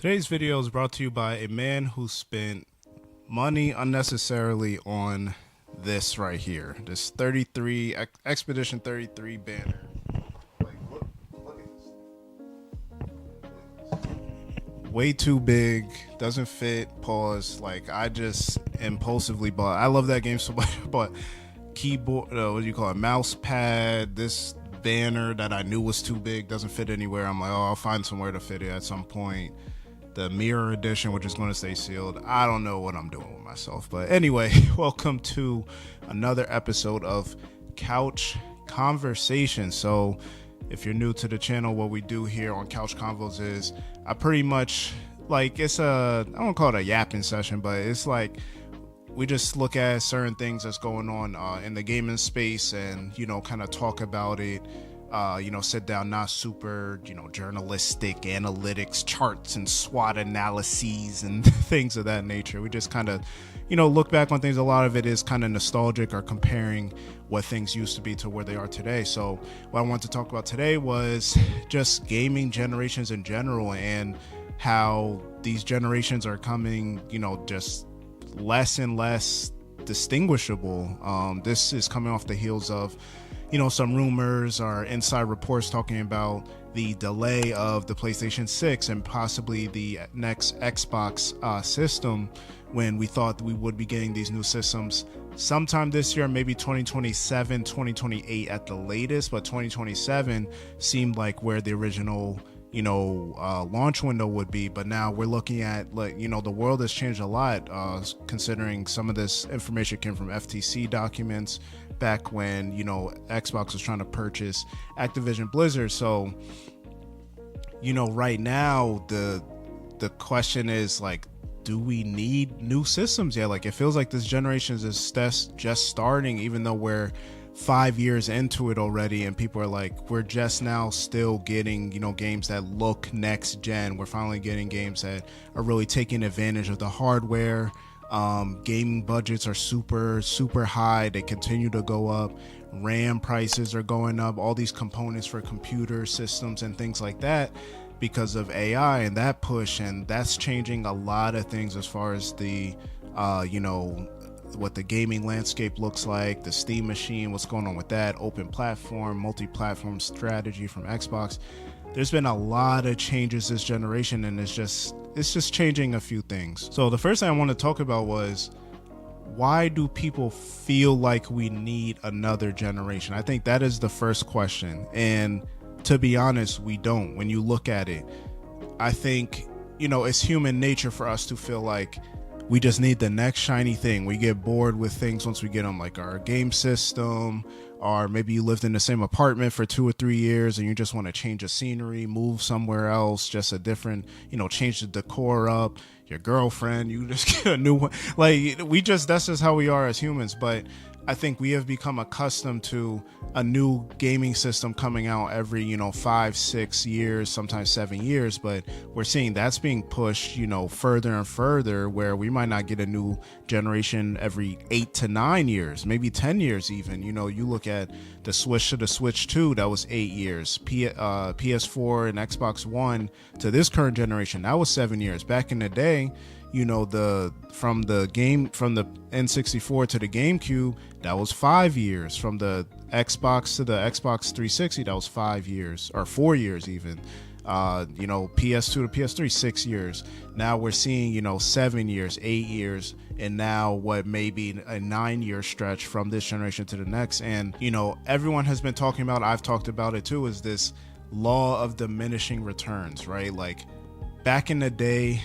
Today's video is brought to you by a man who spent money unnecessarily on this right here. This 33 Expedition 33 banner. Like, look at this. Way too big, doesn't fit, pause. Like, I just impulsively bought. I love that game so much, but keyboard, what do you call it, mouse pad, this banner that I knew was too big, doesn't fit anywhere. I'm like, oh, I'll find somewhere to fit it at some point. The mirror edition, which is going to stay sealed. I don't know what I'm doing with myself. But anyway, welcome to another episode of Couch Conversation. So if you're new to the channel, what we do here on Couch Convos is I pretty much, like, it's I don't call it a yapping session, but it's like we just look at certain things that's going on in the gaming space and, you know, kind of talk about it. Sit down, not super, journalistic analytics, charts and SWOT analyses and things of that nature. We just kind of, look back on things. A lot of it is kind of nostalgic or comparing what things used to be to where they are today. So what I wanted to talk about today was just gaming generations in general and how these generations are coming, just less and less distinguishable. This is coming off the heels of some rumors or inside reports talking about the delay of the PlayStation 6 and possibly the next Xbox system, when we thought we would be getting these new systems sometime this year, maybe 2027, 2028 at the latest, but 2027 seemed like where the original launch window would be. But now we're looking at, like, the world has changed a lot, considering some of this information came from FTC documents back when Xbox was trying to purchase Activision Blizzard. So right now the question is, like, do we need new systems yet? Like, it feels like this generation is just starting, even though we're 5 years into it already, and people are like, we're just now still getting games that look next gen. We're finally getting games that are really taking advantage of the hardware. Gaming budgets are super high. They continue to go up. RAM prices are going up. All these components for computer systems and things like that because of AI and that push, and that's changing a lot of things as far as the what the gaming landscape looks like, the Steam machine, what's going on with that, open platform, multi-platform strategy from Xbox. There's been a lot of changes this generation, and it's just changing a few things. So the first thing I want to talk about was, why do people feel like we need another generation? I think that is the first question. And to be honest, we don't. When you look at it, I think, it's human nature for us to feel like we just need the next shiny thing. We get bored with things once we get them, like our game system, or maybe you lived in the same apartment for 2 or 3 years and you just want to change the scenery, move somewhere else, just a different, change the decor up. Your girlfriend, you just get a new one. Like, that's just how we are as humans. But I think we have become accustomed to a new gaming system coming out every 5, 6 years, sometimes 7 years. But we're seeing that's being pushed further and further, where we might not get a new generation every 8 to 9 years, maybe 10 years even. You look at the Switch to the Switch 2, that was 8 years. PS4 and Xbox One to this current generation, that was 7 years. Back in the day, from the N64 to the GameCube, that was 5 years. From the Xbox to the Xbox 360, that was 5 years, or 4 years even. PS2 to PS3, 6 years. Now we're seeing 7 years, 8 years, and now what may be a 9-year stretch from this generation to the next. And everyone has been talking about, I've talked about it too, is this law of diminishing returns, right? Like, back in the day,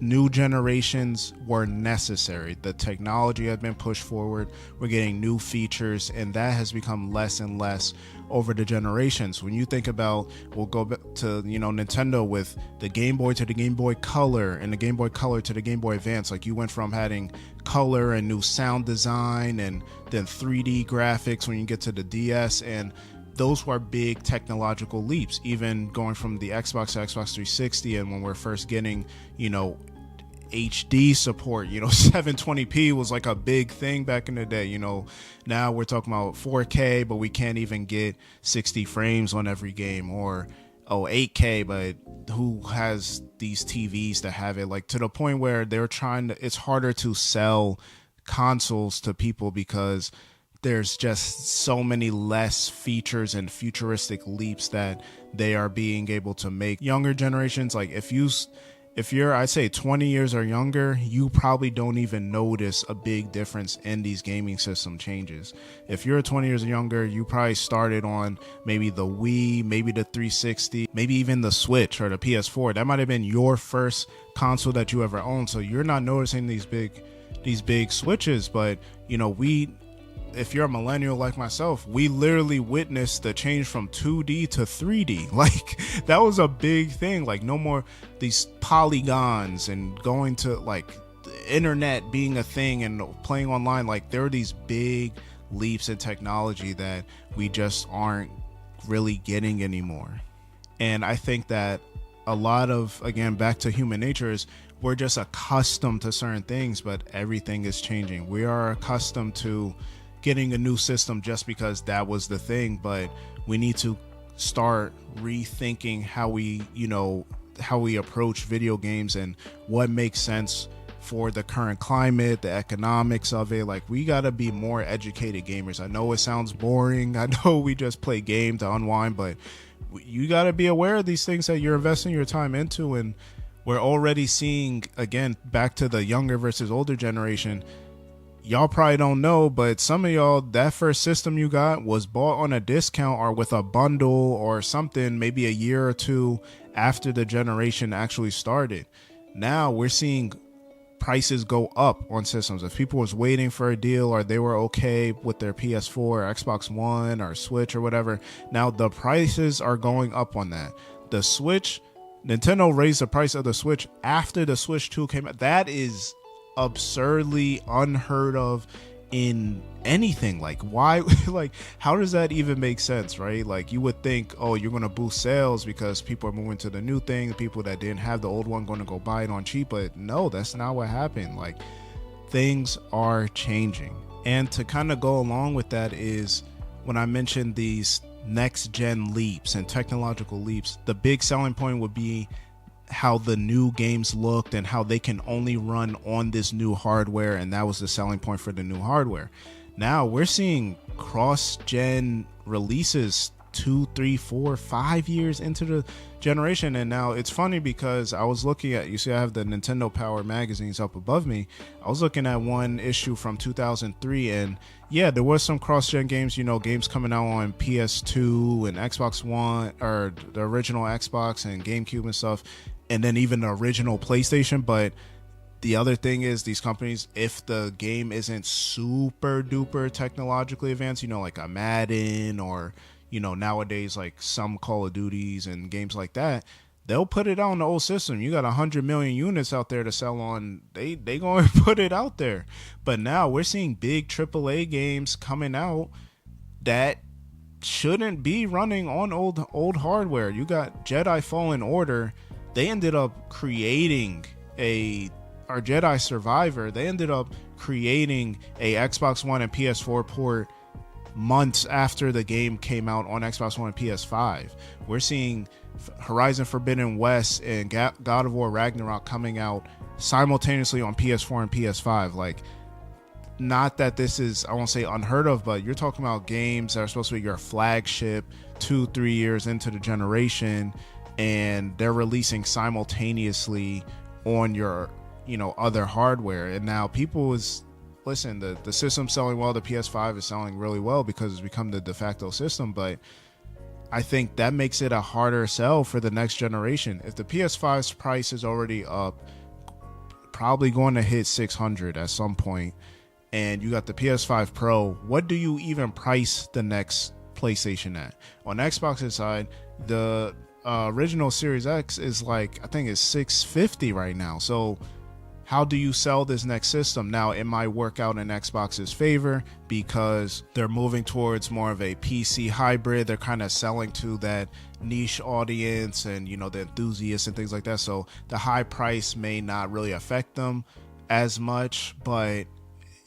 new generations were necessary. The technology had been pushed forward. We're getting new features, and that has become less and less over the generations. When you think about, we'll go back to Nintendo with the Game Boy to the Game Boy Color, and the Game Boy Color to the Game Boy Advance. Like, you went from having color and new sound design and then 3D graphics when you get to the DS, and those were big technological leaps. Even going from the Xbox to Xbox 360, and when we're first getting HD support, 720p was like a big thing back in the day. Now we're talking about 4K, but we can't even get 60 frames on every game. Or oh, 8K, but who has these TVs to have it? Like, to the point where they're trying to, it's harder to sell consoles to people because there's just so many less features and futuristic leaps that they are being able to make. Younger generations, like if you're, I'd say 20 years or younger, you probably don't even notice a big difference in these gaming system changes. If you're 20 years or younger, you probably started on maybe the Wii, maybe the 360, maybe even the Switch or the PS4. That might have been your first console that you ever owned. So you're not noticing these big switches. But if you're a millennial like myself, we literally witnessed the change from 2D to 3D. Like, that was a big thing. Like, no more these polygons and going to like the internet being a thing and playing online. Like, there are these big leaps in technology that we just aren't really getting anymore. And I think that a lot of, again, back to human nature, is we're just accustomed to certain things, but everything is changing. We are accustomed to getting a new system just because that was the thing, but we need to start rethinking how we approach video games and what makes sense for the current climate, the economics of it. Like, we got to be more educated gamers. I know it sounds boring. I know we just play game to unwind, but you got to be aware of these things that you're investing your time into. And we're already seeing, again, back to the younger versus older generation, y'all probably don't know, but some of y'all, that first system you got was bought on a discount or with a bundle or something, maybe a year or two after the generation actually started. Now we're seeing prices go up on systems. If people was waiting for a deal or they were okay with their PS4 or Xbox One or Switch or whatever, now the prices are going up on that. The Switch, Nintendo raised the price of the Switch after the Switch 2 came out. That is absurdly unheard of in anything. Like, why? Like, how does that even make sense, right? Like, you would think, oh, you're going to boost sales because people are moving to the new thing. The people that didn't have the old one going to go buy it on cheap. But no, that's not what happened. Like, things are changing. And to kind of go along with that is when I mentioned these next gen leaps and technological leaps, the big selling point would be how the new games looked and how they can only run on this new hardware, and that was the selling point for the new hardware. Now we're seeing cross-gen releases 2, 3, 4, 5 years into the generation. And now it's funny because I was looking at, you see I have the Nintendo Power magazines up above me. I was looking at one issue from 2003, and yeah, there was some cross-gen games, games coming out on PS2 and Xbox One, or the original Xbox and GameCube and stuff, and then even the original PlayStation. But the other thing is, these companies, if the game isn't super duper technologically advanced, like a Madden or, nowadays like some Call of Duties and games like that, they'll put it out on the old system. You got 100 million units out there to sell on. They going to put it out there. But now we're seeing big AAA games coming out that shouldn't be running on old hardware. You got Jedi Fallen Order. They ended up creating or Jedi Survivor. They ended up creating a Xbox One and PS4 port months after the game came out on Xbox One and PS5. We're seeing Horizon Forbidden West and God of War Ragnarok coming out simultaneously on PS4 and PS5. Like, not that this is, I won't say unheard of, but you're talking about games that are supposed to be your flagship 2-3 years into the generation, and they're releasing simultaneously on your other hardware. And now people listen, the system's selling well, the PS5 is selling really well because it's become the de facto system, but I think that makes it a harder sell for the next generation. If the PS5's price is already up, probably going to hit $600 at some point, and you got the PS5 Pro, what do you even price the next PlayStation at? On Xbox's side, the original Series X is like, I think it's $650 right now. So how do you sell this next system? Now, it might work out in Xbox's favor because they're moving towards more of a PC hybrid. They're kind of selling to that niche audience and, the enthusiasts and things like that. So the high price may not really affect them as much. But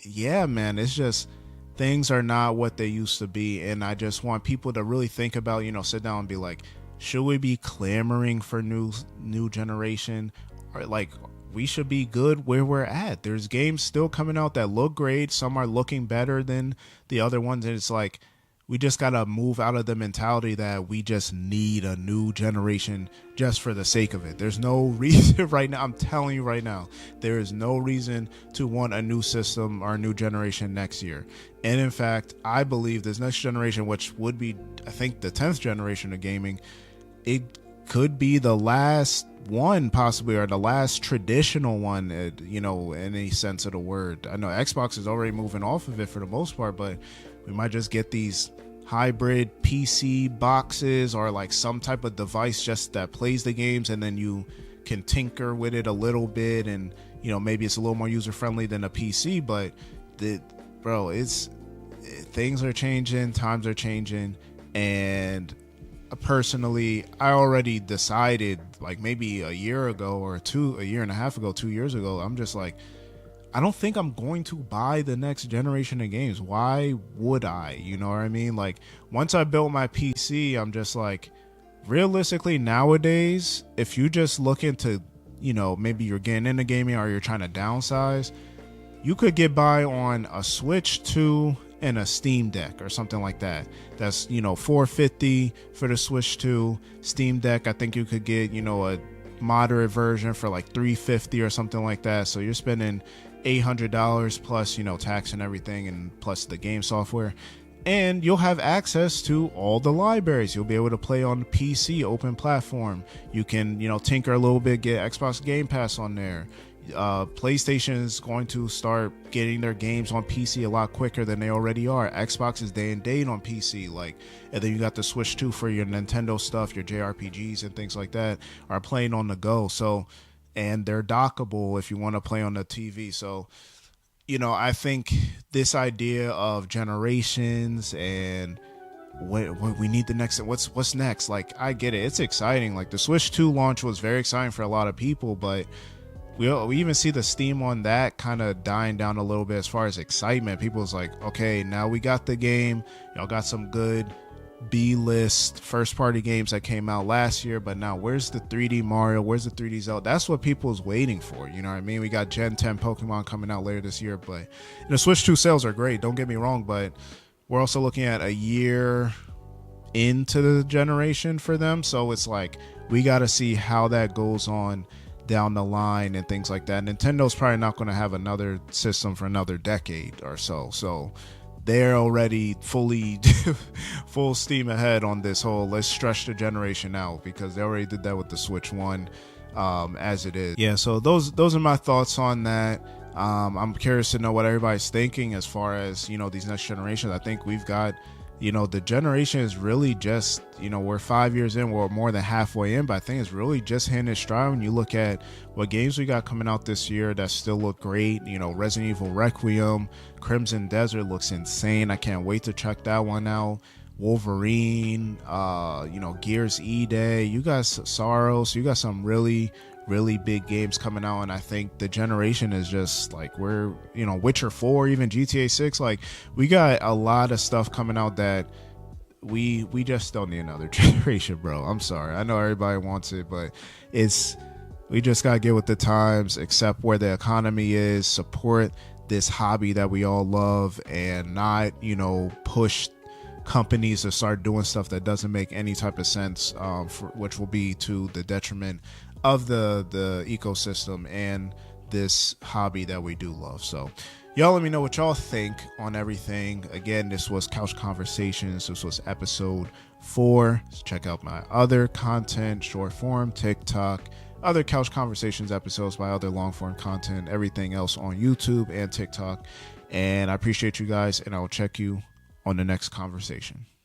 yeah, man, it's just, things are not what they used to be. And I just want people to really think about, sit down and be like, should we be clamoring for new generation? Or like, we should be good where we're at. There's games still coming out that look great. Some are looking better than the other ones. And it's like, we just got to move out of the mentality that we just need a new generation just for the sake of it. There's no reason right now. I'm telling you right now, there is no reason to want a new system or a new generation next year. And in fact, I believe this next generation, which would be, I think, the 10th generation of gaming, it could be the last one possibly, or the last traditional one, in any sense of the word. I know Xbox is already moving off of it for the most part, but we might just get these hybrid PC boxes or like some type of device just that plays the games, and then you can tinker with it a little bit, and maybe it's a little more user friendly than a PC. But things are changing, times are changing, and personally, I already decided, like maybe a year ago or a year and a half ago, 2 years ago, I'm just like, I don't think I'm going to buy the next generation of games. Why would I? You know what I mean? Like, once I built my PC, I'm just like, realistically nowadays, if you just look into, maybe you're getting into gaming or you're trying to downsize, you could get by on a Switch 2 and a Steam Deck or something like that. That's $450 for the Switch 2. Steam Deck, I think you could get a moderate version for like $350 or something like that. So you're spending $800 plus tax and everything, and plus the game software, and you'll have access to all the libraries. You'll be able to play on PC, open platform. You can tinker a little bit, get Xbox Game Pass on there. PlayStation is going to start getting their games on PC a lot quicker than they already are. Xbox is day and date on PC, and then you got the Switch 2 for your Nintendo stuff, your JRPGs and things like that are playing on the go. So, and they're dockable if you want to play on the TV. So, I think this idea of generations and what we need the next, what's next? Like, I get it. It's exciting. Like, the Switch 2 launch was very exciting for a lot of people, but we even see the steam on that kind of dying down a little bit as far as excitement. People's like, okay, now we got the game. Y'all got some good B-list first-party games that came out last year, but now where's the 3D Mario? Where's the 3D Zelda? That's what people's waiting for. You know what I mean? We got Gen 10 Pokemon coming out later this year, but the Switch 2 sales are great. Don't get me wrong, but we're also looking at a year into the generation for them. So it's like, we got to see how that goes on down the line and things like that. Nintendo's probably not going to have another system for another decade or so. So they're already full steam ahead on this whole let's stretch the generation out, because they already did that with the Switch 1 as it is. Yeah, so those are my thoughts on that. I'm curious to know what everybody's thinking as far as, these next generations. I think we've got, the generation is really just, we're 5 years in, we're more than halfway in, but I think it's really just hitting its stride when you look at what games we got coming out this year that still look great. Resident Evil Requiem, Crimson Desert looks insane. I can't wait to check that one out. Wolverine, Gears E-Day, you got Soros, you got some really big games coming out, and I think the generation is just like, we're Witcher 4, even GTA 6, like we got a lot of stuff coming out that we just don't need another generation, bro. I'm sorry, I know everybody wants it, but we just gotta get with the times, accept where the economy is, support this hobby that we all love, and not push companies to start doing stuff that doesn't make any type of sense, which will be to the detriment of the ecosystem and this hobby that we do love. So y'all let me know what y'all think on everything. Again, this was Couch Conversations. This was episode 4. Check out my other content, short form, TikTok, other Couch Conversations episodes, my other long form content, everything else on YouTube and TikTok. And I appreciate you guys, and I will check you on the next conversation.